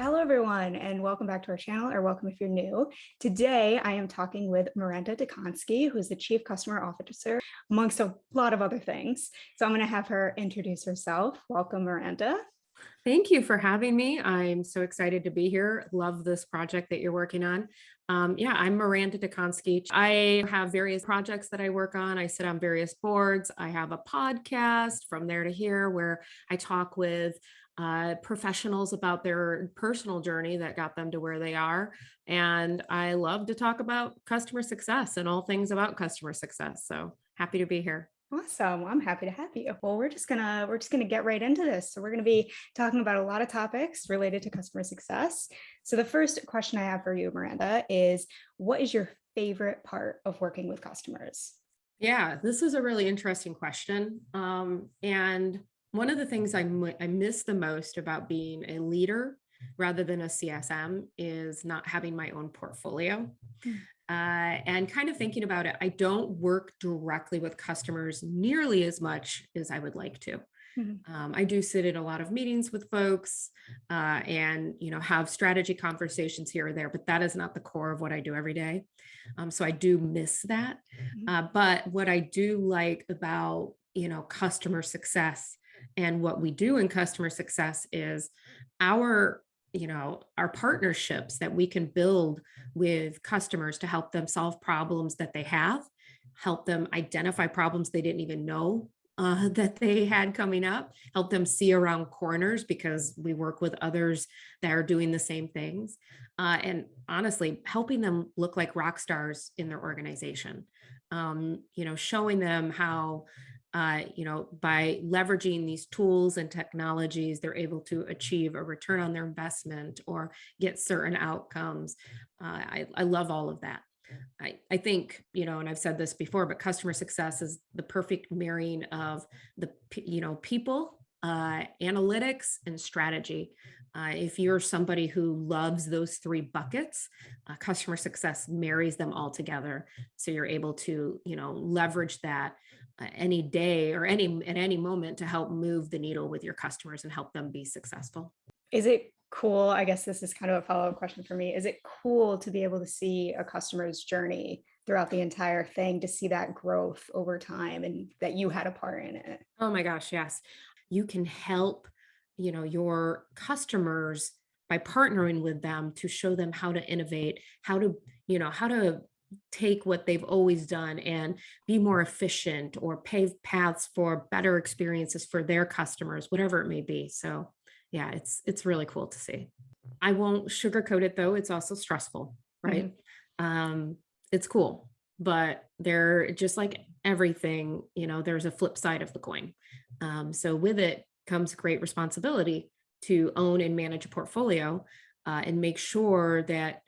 Hello, everyone, and welcome back to our channel, or welcome if you're new. Today, I am talking with Maranda Dziekonski, who is the Chief Customer Officer, amongst a lot of other things. So I'm going to have her introduce herself. Welcome, Maranda. Thank you for having me. I'm so excited to be here. Love this project that you're working on. I'm Maranda Dziekonski. I have various projects that I work on. I sit on various boards. I have a podcast, From There to Here, where I talk with professionals about their personal journey that got them to where they are. And I love to talk about customer success and all things about customer success. So happy to be here. Awesome. Well, I'm happy to have you. Well, we're just gonna get right into this. So we're gonna be talking about a lot of topics related to customer success. So the first question I have for you, Miranda, is what is your favorite part of working with customers? Yeah, this is a really interesting question. And one of the things I miss the most about being a leader rather than a CSM is not having my own portfolio. And kind of thinking about it, I don't work directly with customers nearly as much as I would like to. Mhm. I do sit in a lot of meetings with folks and have strategy conversations here or there, but that is not the core of what I do every day. So I do miss that. Mhm. But what I do like about customer success and what we do in customer success is our our partnerships that we can build with customers to help them solve problems that they have, help them identify problems they didn't even know that they had coming up, help them see around corners because we work with others that are doing the same things. And honestly, helping them look like rock stars in their organization, showing them how by leveraging these tools and technologies, they're able to achieve a return on their investment or get certain outcomes. I love all of that. I think, and I've said this before, but customer success is the perfect marrying of people, analytics, and strategy. If you're somebody who loves those three buckets, customer success marries them all together. So you're able to, leverage that any day or at any moment to help move the needle with your customers and help them be successful. Is it cool? I guess this is kind of a follow-up question for me. Is it cool to be able to see a customer's journey throughout the entire thing, to see that growth over time and that you had a part in it? Oh my gosh, yes. You can help, your customers by partnering with them to show them how to innovate, how to take what they've always done and be more efficient or pave paths for better experiences for their customers, whatever it may be. So, yeah, it's really cool to see. I won't sugarcoat it though. It's also stressful, right? Mhm. It's cool, but they're just like everything, there's a flip side of the coin. So with it comes great responsibility to own and manage a portfolio and make sure that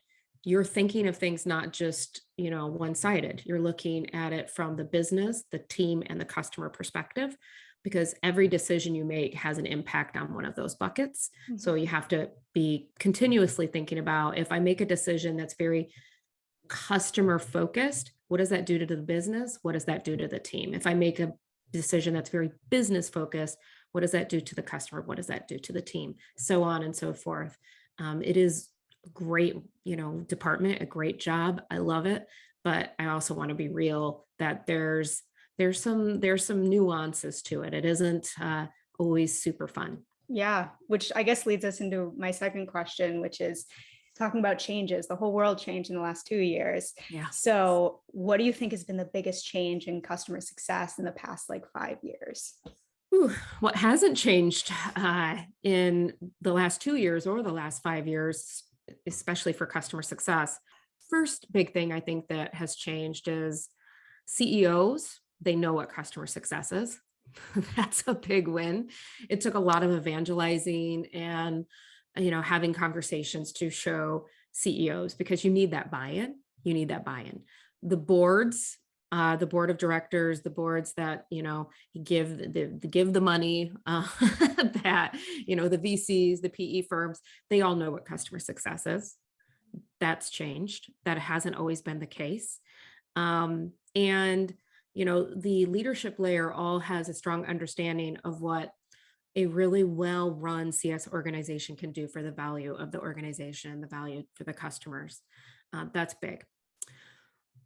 you're thinking of things not just, one-sided. You're looking at it from the business, the team, and the customer perspective, because every decision you make has an impact on one of those buckets. Mhm. So you have to be continuously thinking about, if I make a decision that's very customer focused, what does that do to the business? What does that do to the team? If I make a decision that's very business focused, what does that do to the customer? What does that do to the team? So on and so forth. It is a great, department, a great job. I love it, but I also want to be real that there's some nuances to it. It isn't always super fun. Yeah, which I guess leads us into my second question, which is talking about changes. The whole world changed in the last 2 years. Yeah. So, what do you think has been the biggest change in customer success in the past 5 years? Ooh, what hasn't changed in the last 2 years or the last 5 years, especially for customer success? First big thing I think that has changed is CEOs, they know what customer success is. That's a big win. It took a lot of evangelizing and having conversations to show CEOs because you need that buy-in. You need that buy-in. The boards, the board of directors, the boards that give the money, that the VCs, the PE firms, they all know what customer success is. That's changed. That hasn't always been the case. And the leadership layer all has a strong understanding of what a really well-run CS organization can do for the value of the organization, the value for the customers. That's big.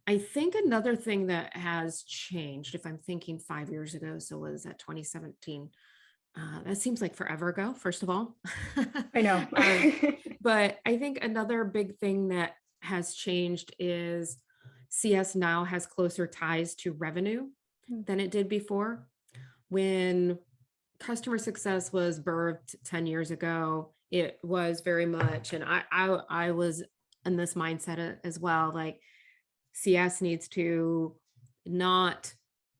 I think another thing that has changed, if I'm thinking 5 years ago, so was that 2017? That seems like forever ago, first of all. I know. um, but I think another big thing that has changed is CS now has closer ties to revenue Mm, than it did before. When customer success was birthed 10 years ago, it was very much, and I was in this mindset as well, like CS needs to not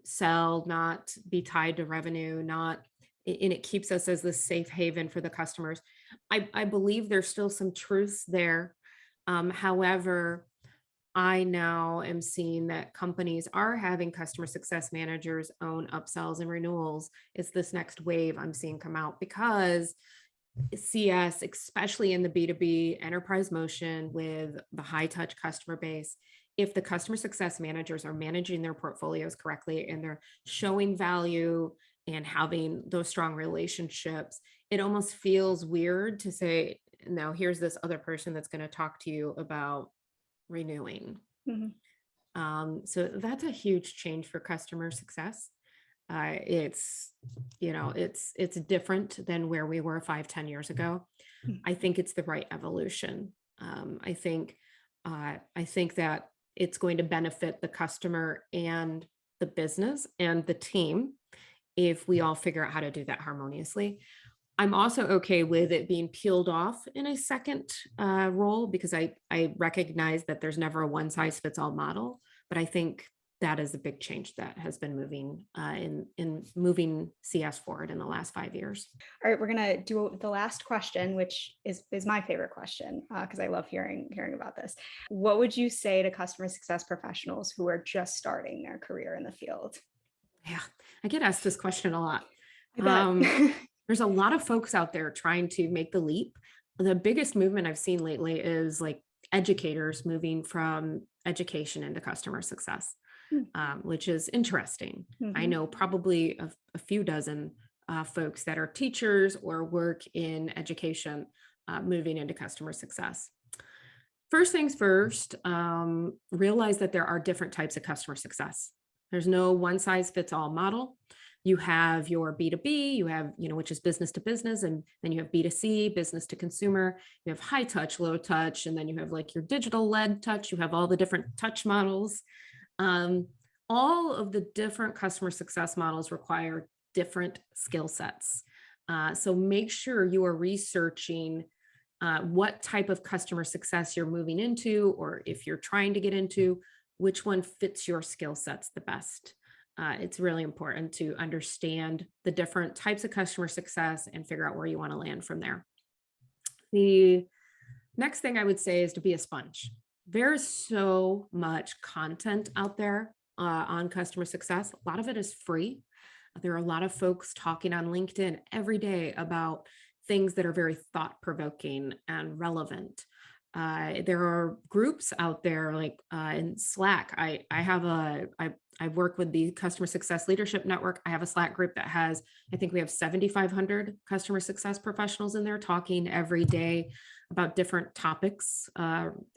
sell, not be tied to revenue, not, and it keeps us as this safe haven for the customers. I believe there's still some truths there. However, I now am seeing that companies are having customer success managers own upsells and renewals. It's this next wave I'm seeing come out because CS, especially in the B2B enterprise motion with the high touch customer base, if the customer success managers are managing their portfolios correctly and they're showing value and having those strong relationships, it almost feels weird to say, now here's this other person that's going to talk to you about renewing. mhm. So that's a huge change for customer success. It's, it's different than where we were 5, 10 years ago. Mm. I think it's the right evolution. I think that it's going to benefit the customer and the business and the team if we all figure out how to do that harmoniously. I'm also okay with it being peeled off in a second role because I recognize that there's never a one size fits all model, but I think that is a big change that has been moving in moving CS forward in the last 5 years. All right, we're gonna do the last question, which is my favorite question because I love hearing about this. What would you say to customer success professionals who are just starting their career in the field? Yeah, I get asked this question a lot. I bet. Um, there's a lot of folks out there trying to make the leap. The biggest movement I've seen lately is like educators moving from education into customer success, which is interesting. I Mhm. know probably a few dozen folks that are teachers or work in education moving into customer success. First things first, realize that there are different types of customer success. There's no one size fits all model. You have your B2B, you have, which is business to business, and then you have B2C, business to consumer. You have high touch, low touch, and then you have like your digital led touch. You have all the different touch models. Um, all of the different customer success models require different skill sets. So make sure you are researching what type of customer success you're moving into, or if you're trying to get into, which one fits your skill sets the best. It's really important to understand the different types of customer success and figure out where you want to land from there. The next thing I would say is to be a sponge. There's so much content out there on customer success. A lot of it is free. There are a lot of folks talking on LinkedIn every day about things that are very thought provoking and relevant. There are groups out there like in Slack. I work with the Customer Success Leadership Network. I have a Slack group that has, I think we have 7,500 customer success professionals in there talking every day about different topics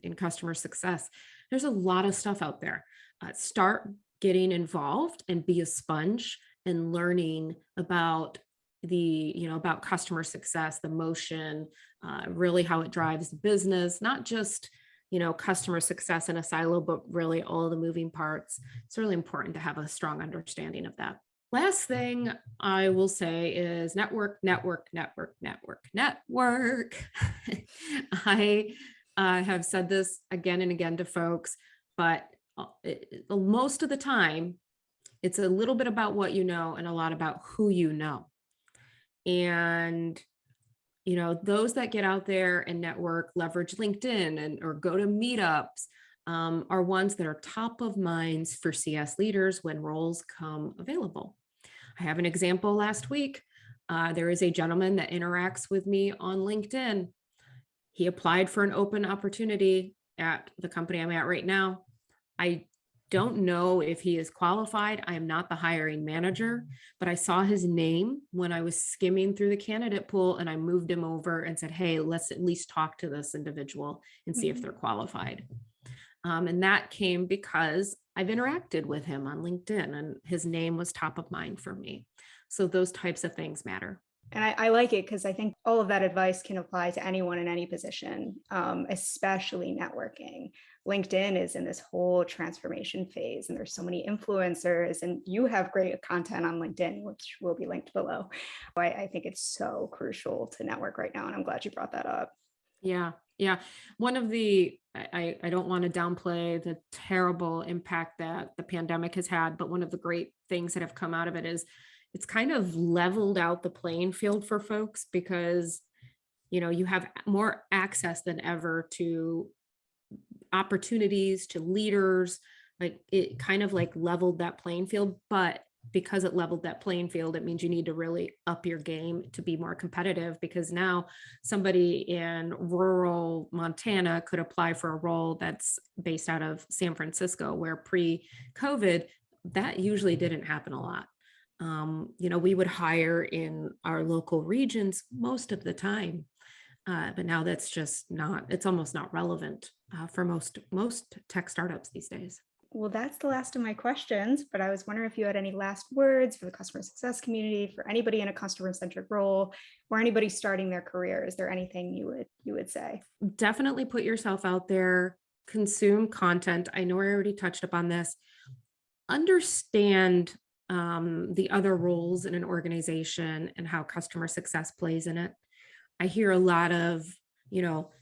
in customer success. There's a lot of stuff out there. Start getting involved and be a sponge and learning about about customer success, the motion, really how it drives the business, not just customer success in a silo, but really all the moving parts. It's really important to have a strong understanding of that. Last thing I will say is network, network, network, network, network. I have said this again and again to folks, but most of the time, it's a little bit about what you know and a lot about who you know. And those that get out there and network, leverage LinkedIn and or go to meetups, are ones that are top of minds for CS leaders when roles come available. I have an example last week. There is a gentleman that interacts with me on LinkedIn. He applied for an open opportunity at the company I'm at right now. I don't know if he is qualified. I am not the hiring manager, but I saw his name when I was skimming through the candidate pool, and I moved him over and said, hey, let's at least talk to this individual and see if they're qualified. And that came because I've interacted with him on LinkedIn and his name was top of mind for me. So those types of things matter. And I like it because I think all of that advice can apply to anyone in any position, especially networking. LinkedIn is in this whole transformation phase, and there's so many influencers, and you have great content on LinkedIn, which will be linked below. I think it's so crucial to network right now, and I'm glad you brought that up. Yeah. Yeah. One of the, I don't want to downplay the terrible impact that the pandemic has had, but one of the great things that have come out of it is it's kind of leveled out the playing field for folks because, you have more access than ever to opportunities, to leaders. Like it kind of like leveled that playing field, but because it leveled that playing field, it means you need to really up your game to be more competitive, because now somebody in rural Montana could apply for a role that's based out of San Francisco, where pre-COVID, that usually didn't happen a lot. We would hire in our local regions most of the time. But now that's just not, it's almost not relevant for most tech startups these days. Well, that's the last of my questions, but I was wondering if you had any last words for the customer success community, for anybody in a customer-centric role, or anybody starting their career. Is there anything you would say? Definitely put yourself out there, consume content. I know I already touched upon this. Understand the other roles in an organization and how customer success plays in it. I hear a lot of,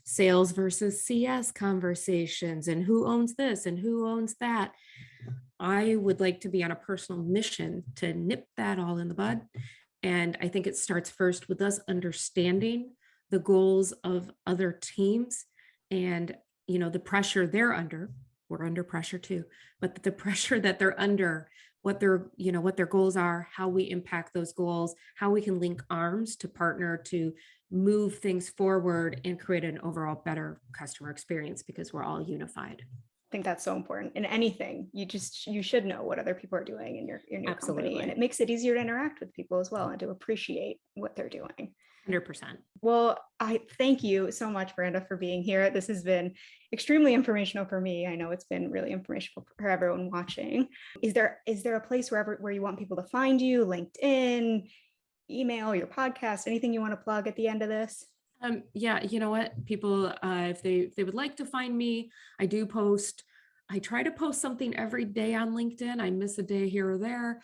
sales versus CS conversations and who owns this and who owns that. I would like to be on a personal mission to nip that all in the bud. And I think it starts first with us understanding the goals of other teams and, the pressure they're under. We're under pressure too, but the pressure that they're under, what their goals are, how we impact those goals, how we can link arms to partner to move things forward and create an overall better customer experience, because we're all unified. I think that's so important in anything. You should know what other people are doing in your Absolutely. company, and it makes it easier to interact with people as well and to appreciate what they're doing. 100%. Well, I thank you so much, Miranda, for being here. This has been extremely informational for me. I know it's been really informational for everyone watching. Is there a place where you want people to find you? LinkedIn, email, your podcast, anything you want to plug at the end of this? Yeah, you know what? People, if they would like to find me, I do post. I try to post something every day on LinkedIn. I miss a day here or there,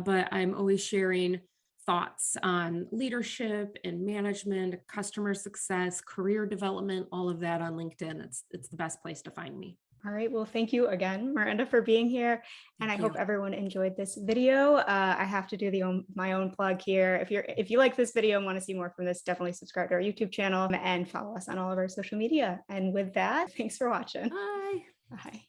but I'm always sharing thoughts on leadership and management, customer success, career development, all of that on LinkedIn. It's the best place to find me. All right. Well, thank you again, Miranda, for being here. And I hope everyone enjoyed this video. I have to do my own plug here. If you like this video and want to see more from this, definitely subscribe to our YouTube channel and follow us on all of our social media. And with that, thanks for watching. Bye. Bye.